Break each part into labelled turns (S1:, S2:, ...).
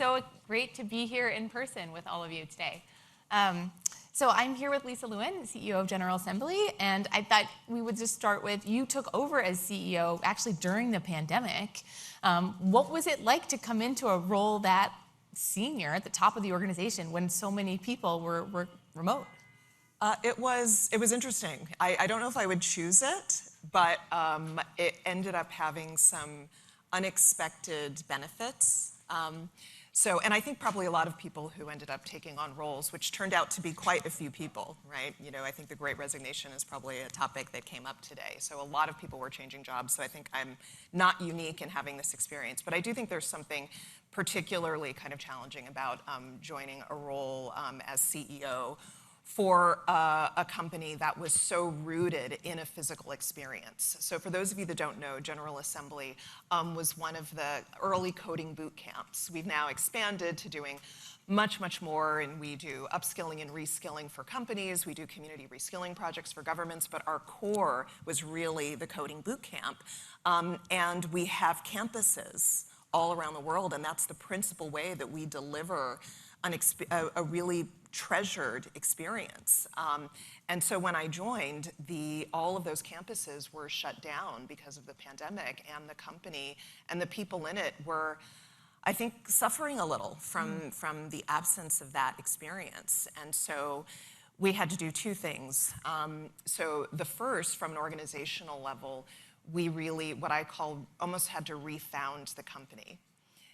S1: so great to be here in person with all of you today. So I'm here with Lisa Lewin, CEO of General Assembly, and I thought we would just start with, you took over as CEO actually during the pandemic. What was it like to come into a role that senior at the top of the organization when so many people were remote?
S2: It was interesting. I don't know if I would choose it, but it ended up having some unexpected benefits. And I think probably a lot of people who ended up taking on roles, which turned out to be quite a few people, right? You know, I think the Great Resignation is probably a topic that came up today. So a lot of people were changing jobs. So I think I'm not unique in having this experience. But I do think there's something particularly kind of challenging about joining a role as CEO for a company that was so rooted in a physical experience. So for those of you that don't know, General Assembly was one of the early coding boot camps. We've now expanded to doing much, much more, and we do upskilling and reskilling for companies. We do community reskilling projects for governments, but our core was really the coding boot camp. And we have campuses all around the world, and that's the principal way that we deliver a really treasured experience. And so when I joined, all of those campuses were shut down because of the pandemic, and the company and the people in it were, I think, suffering a little from the absence of that experience. And so we had to do two things. So the first, from an organizational level, we really, what I call, almost had to refound the company,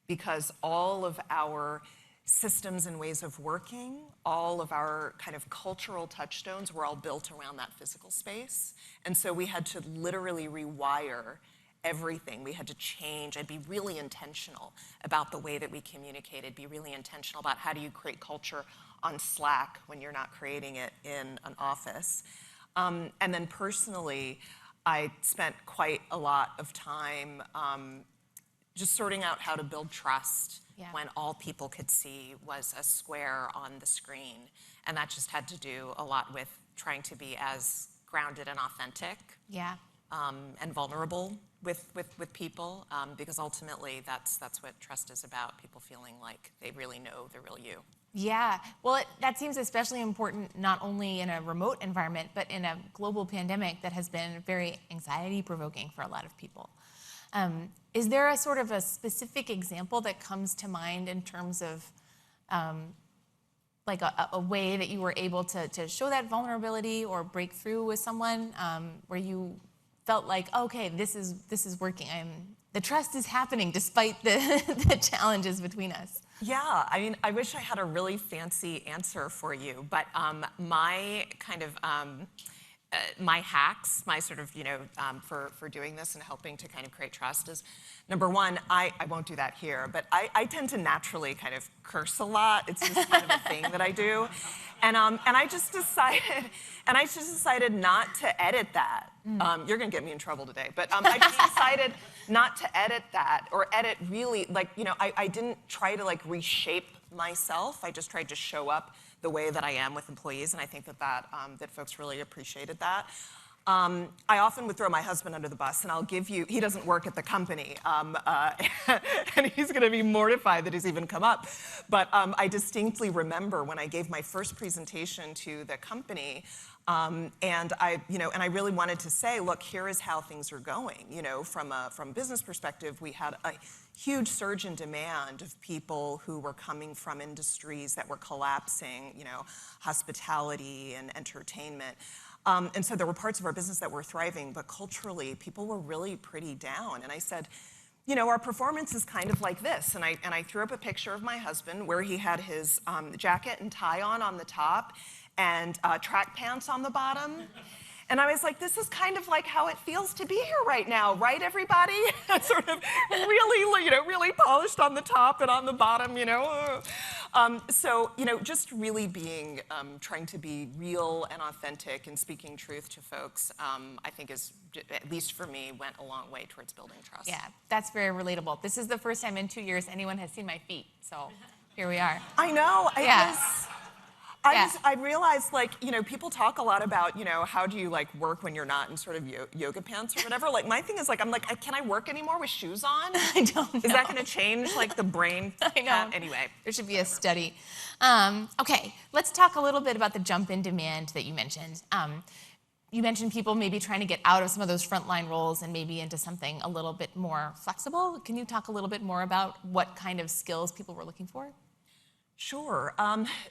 S2: because all of our systems and ways of working, all of our kind of cultural touchstones were all built around that physical space. And so we had to literally rewire everything. We had to change and be really intentional about the way that we communicated, be really intentional about how do you create culture on Slack when you're not creating it in an office. And then personally, I spent quite a lot of time just sorting out how to build trust when all people could see was a square on the screen. And that just had to do a lot with trying to be as grounded and authentic and vulnerable with people, because ultimately that's what trust is about, people feeling like they really know the real you.
S1: Yeah, well, that seems especially important not only in a remote environment, but in a global pandemic that has been very anxiety-provoking for a lot of people. Is there a sort of a specific example that comes to mind in terms of like a way that you were able to show that vulnerability or break through with someone where you felt like, okay, this is working. The trust is happening despite the challenges between us?
S2: Yeah, I mean, I wish I had a really fancy answer for you, but my kind of my hacks, my sort of, for doing this and helping to kind of create trust is, number one, I won't do that here, but I tend to naturally kind of curse a lot. It's just kind of a thing that I do. And I just decided not to edit that. You're gonna get me in trouble today, but I just decided not to edit that, or edit really, like, I didn't try to like reshape myself. I just tried to show up the way that I am with employees, and I think that folks really appreciated that. I often would throw my husband under the bus, and I'll give you, he doesn't work at the company, and he's gonna be mortified that he's even come up. But I distinctly remember when I gave my first presentation to the company, and I really wanted to say, look, here is how things are going. From a business perspective, we had a huge surge in demand of people who were coming from industries that were collapsing, hospitality and entertainment. And so there were parts of our business that were thriving, but culturally, people were really pretty down. And I said, our performance is kind of like this. And I threw up a picture of my husband where he had his jacket and tie on the top, and track pants on the bottom. And I was like, this is kind of like how it feels to be here right now, right, everybody? Sort of really polished on the top and on the bottom, So, just really being, trying to be real and authentic and speaking truth to folks, I think is, at least for me, went a long way towards building trust.
S1: Yeah, that's very relatable. This is the first time in 2 years anyone has seen my feet, so here we are.
S2: I know. I realized, like, people talk a lot about, how do you like work when you're not in sort of yoga pants or whatever. Like, my thing is like, I'm like, can I work anymore with shoes on?
S1: I don't know.
S2: Is that going to change like the brain?
S1: I know.
S2: Anyway,
S1: there should be a study. Okay, let's talk a little bit about the jump in demand that you mentioned. You mentioned people maybe trying to get out of some of those frontline roles and maybe into something a little bit more flexible. Can you talk a little bit more about what kind of skills people were looking for?
S2: Sure.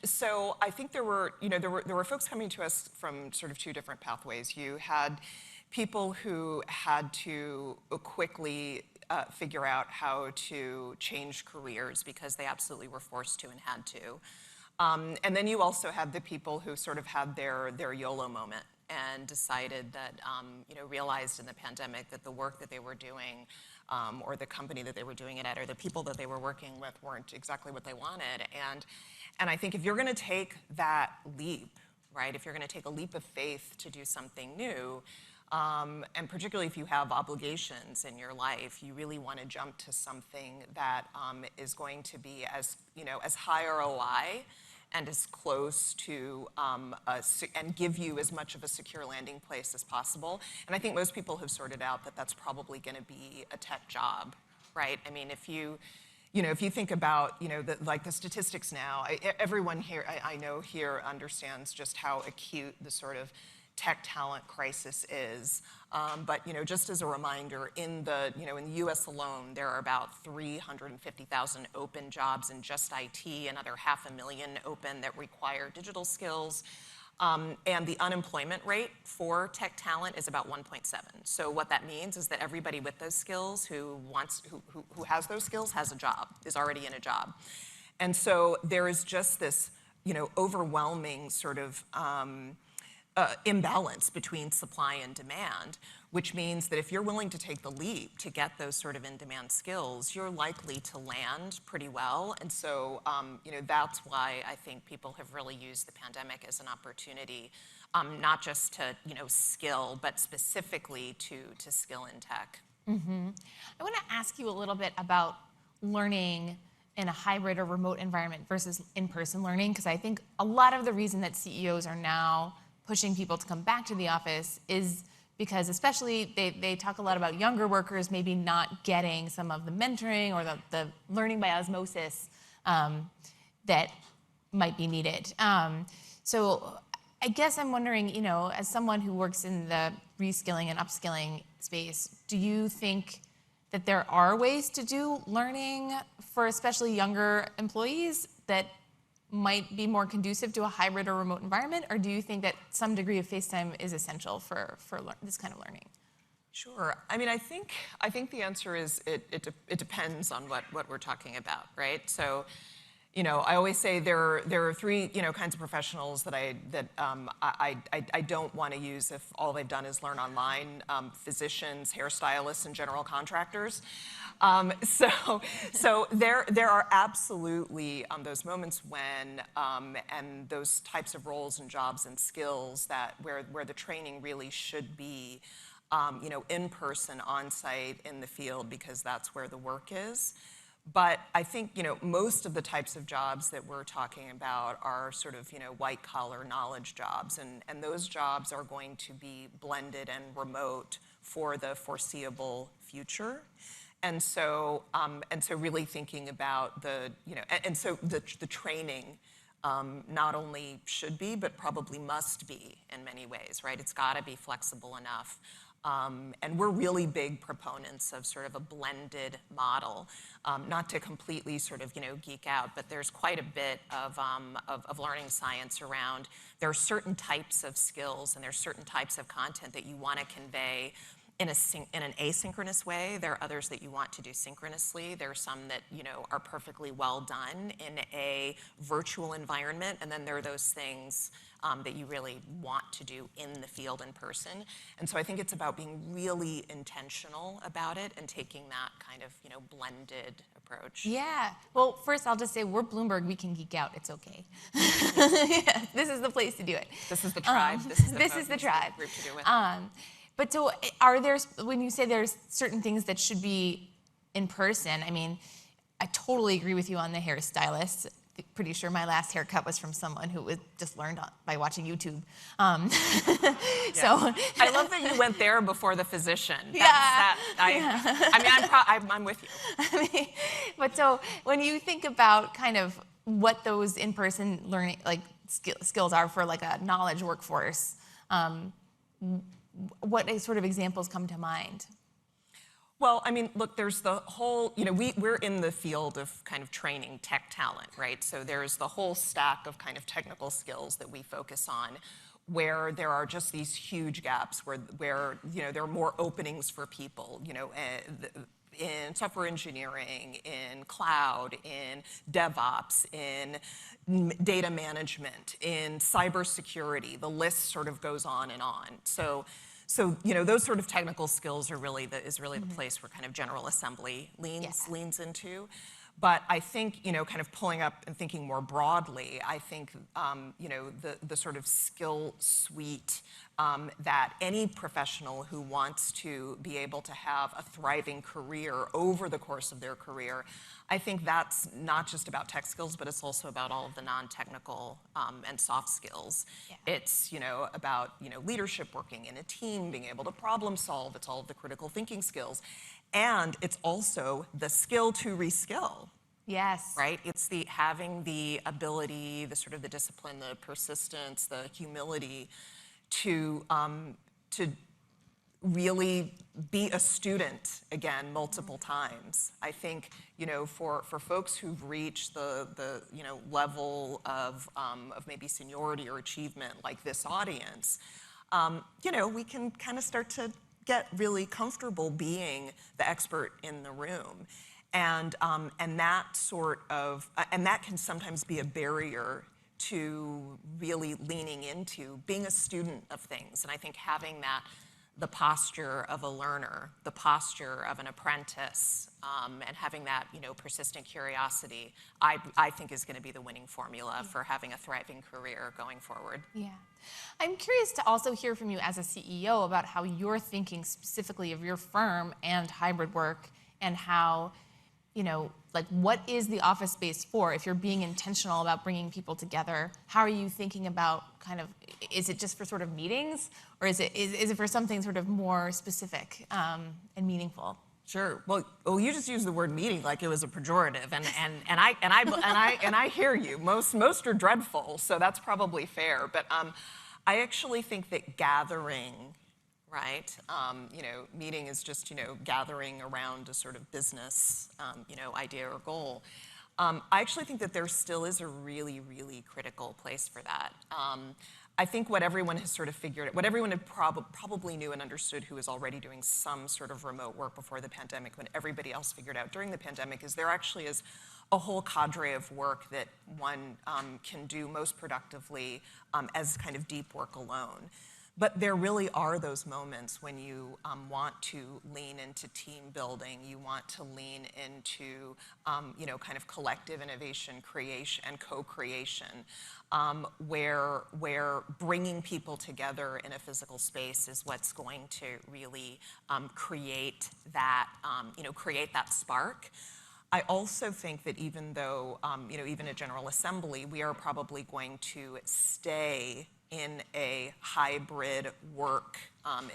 S2: So I think there were folks coming to us from sort of two different pathways. You had people who had to quickly figure out how to change careers because they absolutely were forced to and had to. And then you also had the people who sort of had their YOLO moment and decided that, realized in the pandemic that the work that they were doing or the company that they were doing it at or the people that they were working with weren't exactly what they wanted. And I think if you're going to take that leap, right, if you're going to take a leap of faith to do something new, and particularly if you have obligations in your life, you really want to jump to something that is going to be as high ROI and as close to and give you as much of a secure landing place as possible. And I think most people have sorted out that that's probably going to be a tech job, right? I mean, if you think about, the statistics now, everyone here, I know here understands just how acute the sort of tech talent crisis is. But just as a reminder, in the U.S. alone, there are about 350,000 open jobs in just IT, another 500,000 open that require digital skills. And the unemployment rate for tech talent is about 1.7. So what that means is that everybody with those skills who has those skills has a job, is already in a job. And so there is just this, overwhelming sort of imbalance between supply and demand, which means that if you're willing to take the leap to get those sort of in-demand skills, you're likely to land pretty well. And so, that's why I think people have really used the pandemic as an opportunity, not just to, skill, but specifically to skill in tech.
S1: Mm-hmm. I want to ask you a little bit about learning in a hybrid or remote environment versus in-person learning, because I think a lot of the reason that CEOs are now pushing people to come back to the office is because especially they talk a lot about younger workers maybe not getting some of the mentoring or the learning by osmosis that might be needed. So I guess I'm wondering, as someone who works in the reskilling and upskilling space, do you think that there are ways to do learning for especially younger employees that might be more conducive to a hybrid or remote environment, or do you think that some degree of face time is essential for this kind of learning?
S2: Sure. I mean, I think the answer is it depends on what we're talking about, right? So, I always say there are three kinds of professionals that I don't want to use if all they've done is learn online: physicians, hairstylists, and general contractors. So there are absolutely those moments when and those types of roles and jobs and skills where the training really should be in person, on site, in the field, because that's where the work is. But I think most of the types of jobs that we're talking about are sort of white collar knowledge jobs, and those jobs are going to be blended and remote for the foreseeable future. And so really thinking about the training not only should be, but probably must be in many ways, right? It's got to be flexible enough. And we're really big proponents of sort of a blended model, not to completely sort of geek out, but there's quite a bit of learning science around. There are certain types of skills and there's certain types of content that you want to convey in an asynchronous way. There are others that you want to do synchronously. There are some that are perfectly well done in a virtual environment, and then there are those things that you really want to do in the field in person. And so I think it's about being really intentional about it and taking that kind of blended approach.
S1: Yeah. Well, first I'll just say we're Bloomberg. We can geek out. It's okay. Yeah, this is the place to do it.
S2: This is the tribe.
S1: This is the tribe.
S2: Group to do it.
S1: But so are there, when you say there's certain things that should be in person, I mean, I totally agree with you on the hairstylists. pretty sure my last haircut was from someone who was just learned by watching YouTube. So
S2: I love that you went there before the physician. I'm with you.
S1: But so when you think about kind of what those in-person learning skills are for like a knowledge workforce, what sort of examples come to mind?
S2: Well, I mean, look, there's the whole, we're in the field of kind of training tech talent, right? So there's the whole stack of kind of technical skills that we focus on, where there are just these huge gaps where there are more openings for people, in software engineering, in cloud, in DevOps, in data management, in cybersecurity. The list sort of goes on and on. So those sort of technical skills are really the place where kind of General Assembly leans into. But I think, kind of pulling up and thinking more broadly, I think, the sort of skill suite that any professional who wants to be able to have a thriving career over the course of their career, I think that's not just about tech skills, but it's also about all of the non-technical and soft skills. Yeah. It's, about, leadership, working in a team, being able to problem solve. It's all of the critical thinking skills. And it's also the skill to reskill.
S1: Yes.
S2: Right? It's having the ability, the sort of the discipline, the persistence, the humility to really be a student again multiple times. I think, for folks who've reached the level of maybe seniority or achievement like this audience, we can kind of start to get really comfortable being the expert in the room. And that and that can sometimes be a barrier to really leaning into being a student of things. And I think having the posture of a learner, the posture of an apprentice, and having that, persistent curiosity, I think is going to be the winning formula for having a thriving career going forward.
S1: Yeah. I'm curious to also hear from you as a CEO about how you're thinking specifically of your firm and hybrid work, and how, what is the office space for? If you're being intentional about bringing people together, how are you thinking about is it just for sort of meetings, or is it for something sort of more specific and meaningful?
S2: Sure. Well, you just used the word meeting like it was a pejorative, and I hear you. Most are dreadful, so that's probably fair. But I actually think that gathering, right? Meeting is just gathering around a sort of business idea or goal. I actually think that there still is a really, really critical place for that. I think what everyone has sort of figured, what everyone had probably knew and understood who was already doing some sort of remote work before the pandemic, when everybody else figured out during the pandemic, is there actually is a whole cadre of work that one can do most productively as kind of deep work alone. But there really are those moments when you want to lean into team building, you want to lean into, kind of collective innovation, creation, and co-creation, where bringing people together in a physical space is what's going to really create that spark. I also think that even though, even at General Assembly, we are probably going to stay in a hybrid work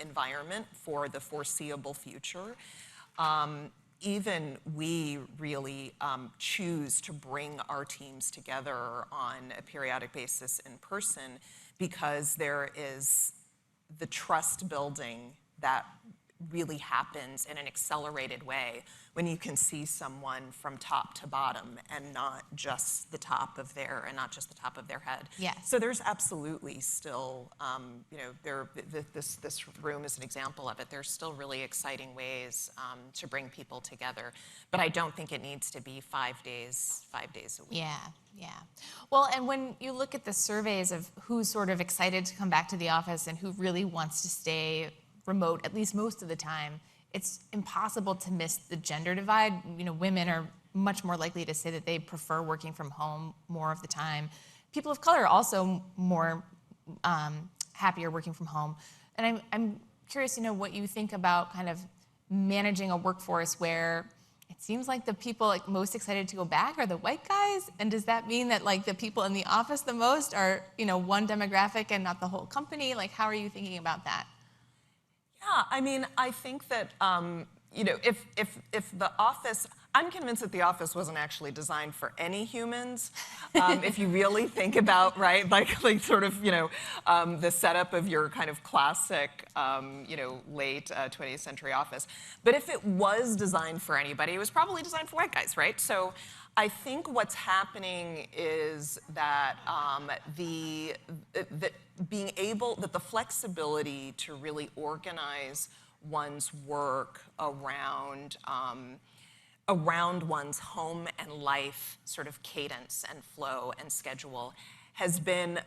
S2: environment for the foreseeable future. Even we really choose to bring our teams together on a periodic basis in person, because there is the trust building that really happens in an accelerated way when you can see someone from top to bottom and not just the top of their head.
S1: Yes.
S2: So there's absolutely still, this room is an example of it. There's still really exciting ways to bring people together, but I don't think it needs to be 5 days a week.
S1: Yeah. Well, and when you look at the surveys of who's sort of excited to come back to the office and who really wants to stay remote, at least most of the time, it's impossible to miss the gender divide. Women are much more likely to say that they prefer working from home more of the time. People of color are also more happier working from home. And I'm curious, what you think about kind of managing a workforce where it seems like the people like most excited to go back are the white guys. And does that mean that like the people in the office the most are, one demographic and not the whole company? Like, how are you thinking about that?
S2: Yeah, I mean, I think that if the office, I'm convinced that the office wasn't actually designed for any humans. If you really think about, right, like sort of, the setup of your kind of classic, late 20th century office. But if it was designed for anybody, it was probably designed for white guys, right? So I think what's happening is that that the flexibility to really organize one's work around one's home and life sort of cadence and flow and schedule has been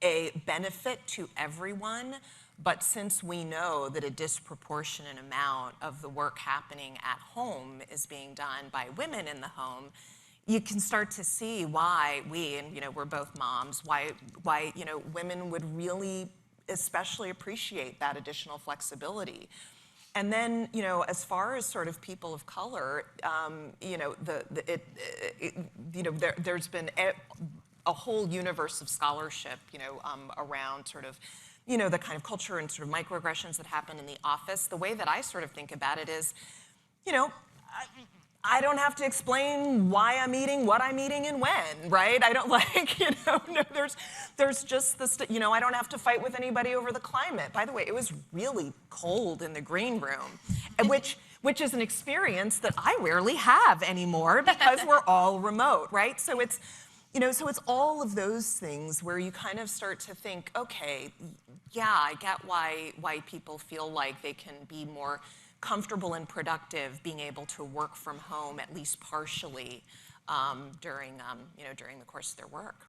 S2: a benefit to everyone. But since we know that a disproportionate amount of the work happening at home is being done by women in the home, you can start to see why we're both moms, why women would really especially appreciate that additional flexibility. And then, as far as sort of people of color, there's been a whole universe of scholarship, around sort of, the kind of culture and sort of microaggressions that happen in the office. The way that I sort of think about it is, I don't have to explain why I'm eating, what I'm eating, and when, right? I don't there's just this, I don't have to fight with anybody over the climate. By the way, it was really cold in the green room, which is an experience that I rarely have anymore because we're all remote, right? So it's, so it's all of those things where you kind of start to think, okay, yeah, I get why people feel like they can be more comfortable and productive being able to work from home at least partially during the course of their work.